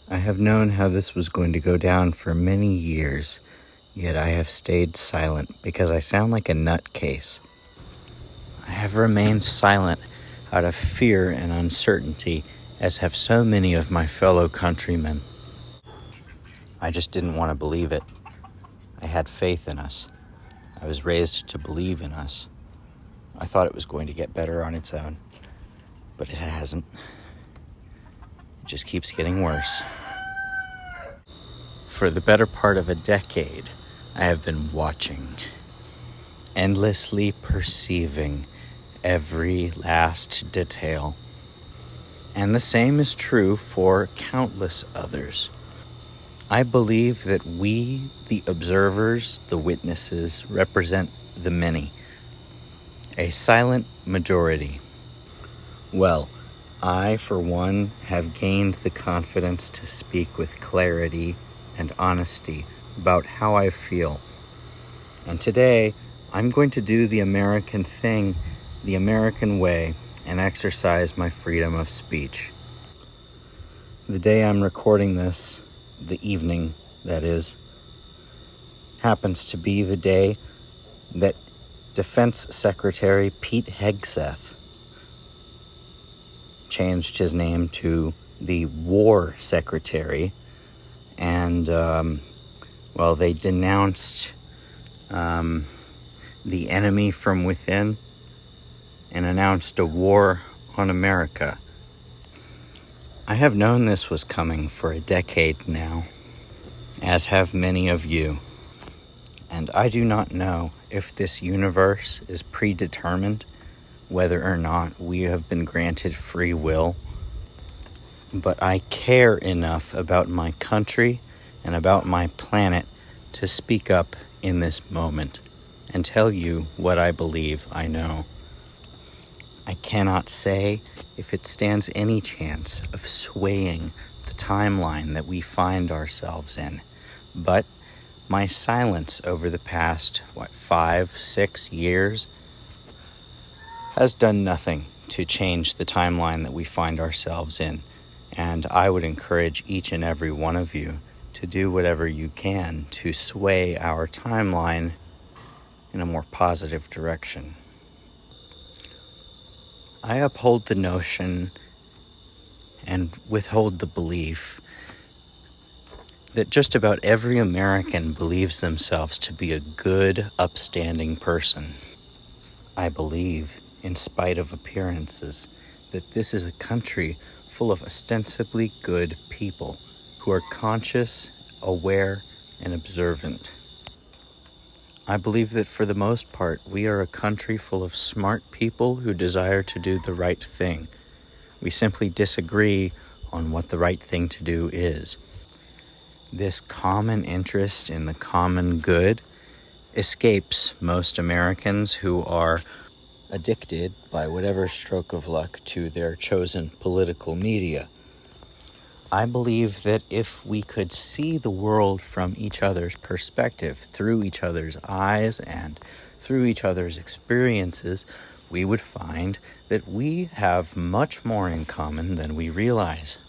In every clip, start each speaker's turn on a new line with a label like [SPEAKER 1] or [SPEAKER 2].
[SPEAKER 1] I have known how this was going to go down for many years, yet I have stayed silent because I sound like a nutcase. I have remained silent out of fear and uncertainty, as have so many of my fellow countrymen. I just didn't want to believe it. I had faith in us. I was raised to believe in us. I thought it was going to get better on its own, but it hasn't. It just keeps getting worse. For the better part of a decade, I have been watching, endlessly perceiving every last detail. And the same is true for countless others. I believe that we, the observers, the witnesses, represent the many, a silent majority. Well, I, for one, have gained the confidence to speak with clarity and honesty about how I feel. And today, I'm going to do the American thing, the American way, and exercise my freedom of speech. The day I'm recording this, the evening, that is, happens to be the day that Defense Secretary Pete Hegseth changed his name to the War Secretary, and, they denounced the enemy from within and announced a war on America. I have known this was coming for a decade now, as have many of you. And I do not know if this universe is predetermined, whether or not we have been granted free will. But I care enough about my country and about my planet to speak up in this moment and tell you what I believe I know. I cannot say if it stands any chance of swaying the timeline that we find ourselves in, but my silence over the past, 5-6 years has done nothing to change the timeline that we find ourselves in, and I would encourage each and every one of you to do whatever you can to sway our timeline in a more positive direction. I uphold the notion and withhold the belief that just about every American believes themselves to be a good, upstanding person. I believe, in spite of appearances, that this is a country full of ostensibly good people who are conscious, aware, and observant. I believe that for the most part, we are a country full of smart people who desire to do the right thing. We simply disagree on what the right thing to do is. This common interest in the common good escapes most Americans who are addicted, by whatever stroke of luck, to their chosen political media. I believe that if we could see the world from each other's perspective, through each other's eyes and through each other's experiences, we would find that we have much more in common than we realize.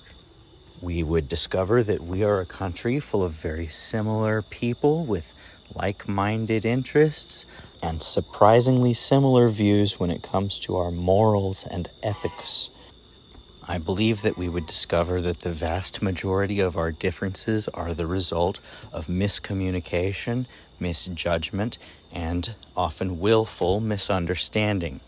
[SPEAKER 1] We would discover that we are a country full of very similar people with like-minded interests and surprisingly similar views when it comes to our morals and ethics. I believe that we would discover that the vast majority of our differences are the result of miscommunication, misjudgment, and often willful misunderstanding.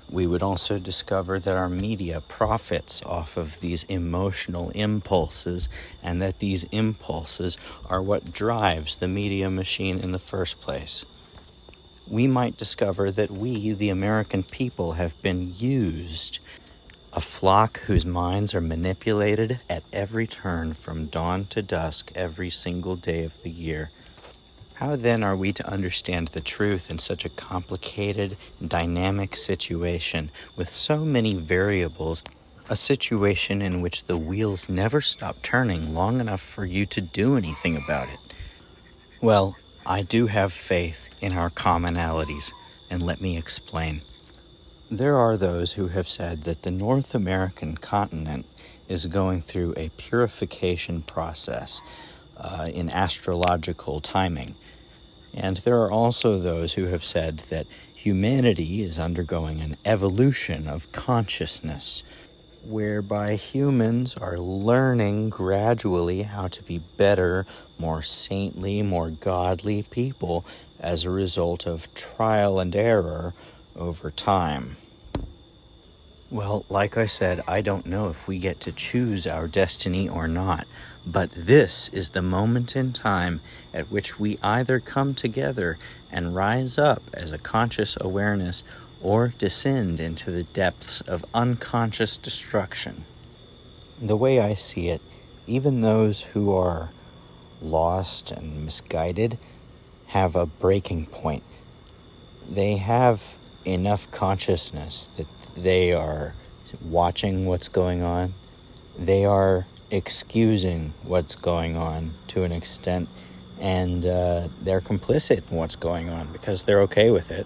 [SPEAKER 1] We would also discover that our media profits off of these emotional impulses, and that these impulses are what drives the media machine in the first place. We might discover that we, the American people, have been used, a flock whose minds are manipulated at every turn from dawn to dusk every single day of the year. How then are we to understand the truth in such a complicated, dynamic situation with so many variables, a situation in which the wheels never stop turning long enough for you to do anything about it? Well, I do have faith in our commonalities, and let me explain. There are those who have said that the North American continent is going through a purification process in astrological timing. And there are also those who have said that humanity is undergoing an evolution of consciousness, whereby humans are learning gradually how to be better, more saintly, more godly people as a result of trial and error over time. Well, like I said, I don't know if we get to choose our destiny or not, but this is the moment in time at which we either come together and rise up as a conscious awareness or descend into the depths of unconscious destruction. The way I see it, even those who are lost and misguided have a breaking point. They have enough consciousness that they are watching what's going on. They are excusing what's going on to an extent, and they're complicit in what's going on because they're okay with it.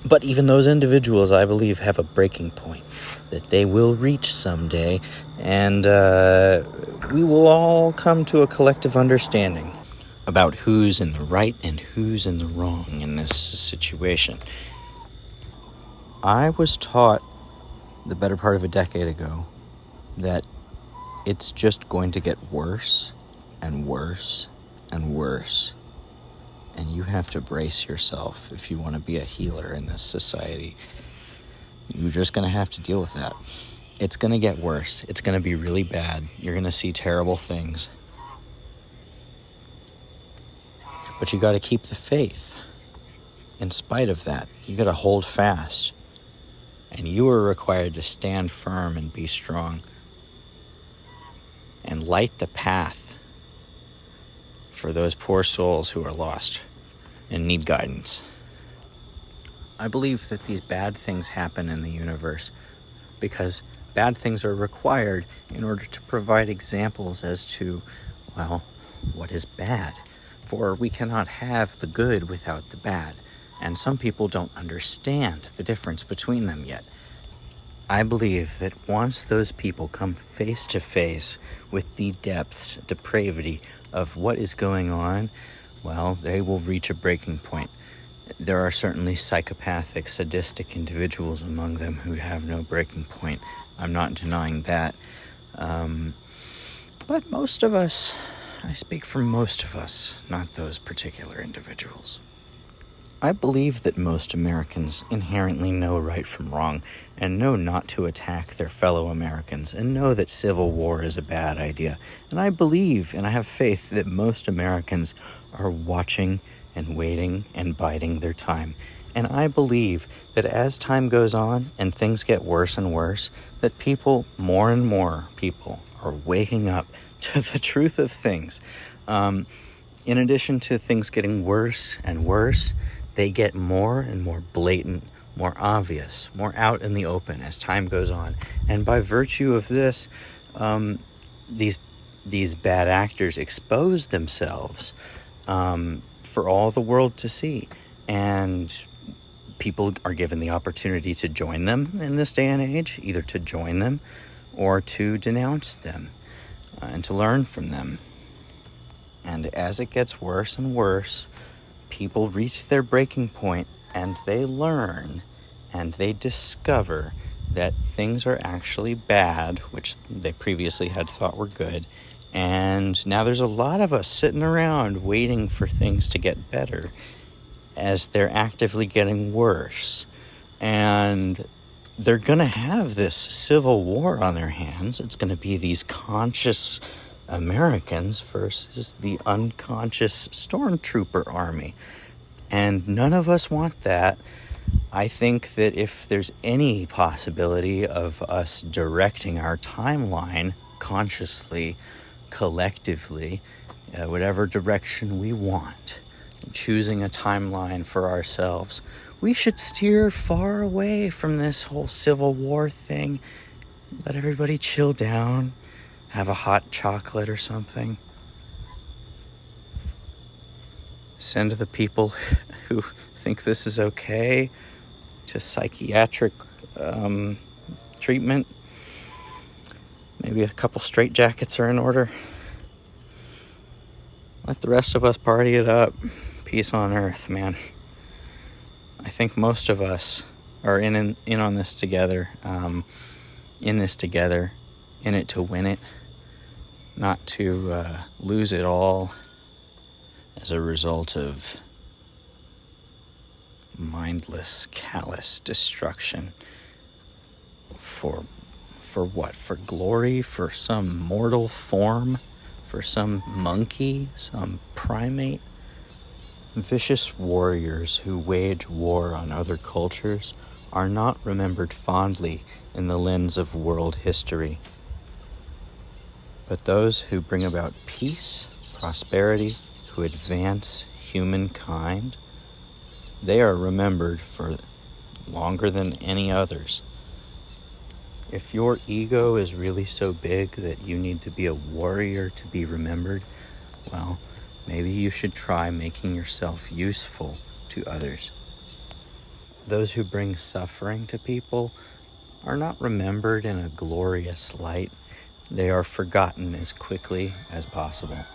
[SPEAKER 1] But even those individuals, I believe, have a breaking point that they will reach someday, and we will all come to a collective understanding about who's in the right and who's in the wrong in this situation. I was taught the better part of a decade ago that it's just going to get worse and worse and worse. And you have to brace yourself if you want to be a healer in this society. You're just going to have to deal with that. It's going to get worse. It's going to be really bad. You're going to see terrible things. But you got to keep the faith. In spite of that, you got to hold fast. And you are required to stand firm and be strong. And light the path for those poor souls who are lost and need guidance. I believe that these bad things happen in the universe because bad things are required in order to provide examples as to, well, what is bad. For we cannot have the good without the bad. And some people don't understand the difference between them yet. I believe that once those people come face to face with the depths, depravity of what is going on, well, they will reach a breaking point. There are certainly psychopathic, sadistic individuals among them who have no breaking point. I'm not denying that. But most of us, I speak for most of us, not those particular individuals. I believe that most Americans inherently know right from wrong and know not to attack their fellow Americans and know that civil war is a bad idea. And I believe and I have faith that most Americans are watching and waiting and biding their time. And I believe that as time goes on and things get worse and worse, that people, more and more people, are waking up to the truth of things. In addition to things getting worse and worse, they get more and more blatant, more obvious, more out in the open as time goes on. And by virtue of this, these bad actors expose themselves for all the world to see. And people are given the opportunity to join them in this day and age, either to join them or to denounce them and to learn from them. And as it gets worse and worse, people reach their breaking point and they learn and they discover that things are actually bad, which they previously had thought were good. And now there's a lot of us sitting around waiting for things to get better as they're actively getting worse. And they're going to have this civil war on their hands. It's going to be these conscious Americans versus the unconscious stormtrooper army. And none of us want that. I think that if there's any possibility of us directing our timeline consciously, collectively, whatever direction we want, choosing a timeline for ourselves, we should steer far away from this whole Civil War thing. Let everybody chill down, have a hot chocolate or something. Send the people who think this is okay to psychiatric treatment Maybe a couple straitjackets are in order. Let the rest of us party it up. Peace on earth, man. I think most of us are in on this together. In this together. In it to win it. Not to lose it all as a result of mindless, callous destruction. For what? For glory? For some mortal form? For some monkey? Some primate? Vicious warriors who wage war on other cultures are not remembered fondly in the lens of world history. But those who bring about peace, prosperity, who advance humankind, they are remembered for longer than any others. If your ego is really so big that you need to be a warrior to be remembered, well, maybe you should try making yourself useful to others. Those who bring suffering to people are not remembered in a glorious light. They are forgotten as quickly as possible.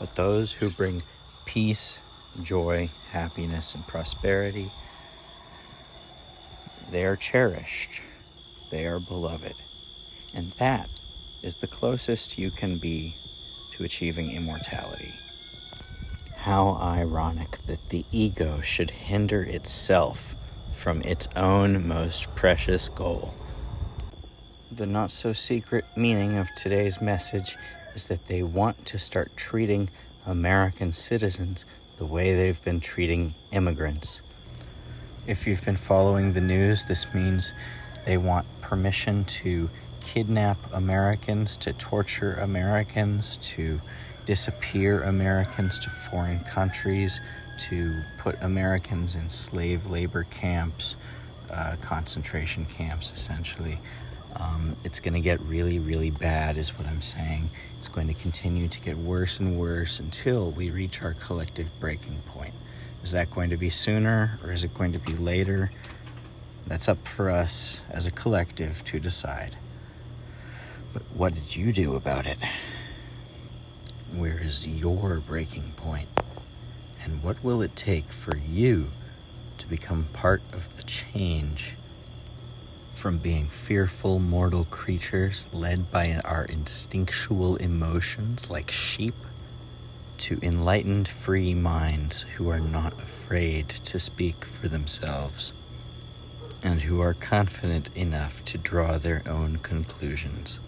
[SPEAKER 1] But those who bring peace, joy, happiness, and prosperity, they are cherished. They are beloved. And that is the closest you can be to achieving immortality. How ironic that the ego should hinder itself from its own most precious goal. The not-so-secret meaning of today's message is that they want to start treating American citizens the way they've been treating immigrants. If you've been following the news, this means they want permission to kidnap Americans, to torture Americans, to disappear Americans to foreign countries, to put Americans in slave labor camps, concentration camps, essentially. It's going to get really, really bad, is what I'm saying. It's going to continue to get worse and worse until we reach our collective breaking point. Is that going to be sooner, or is it going to be later? That's up for us as a collective to decide. But what did you do about it? Where is your breaking point? And what will it take for you to become part of the change from being fearful mortal creatures led by our instinctual emotions like sheep to enlightened free minds who are not afraid to speak for themselves and who are confident enough to draw their own conclusions?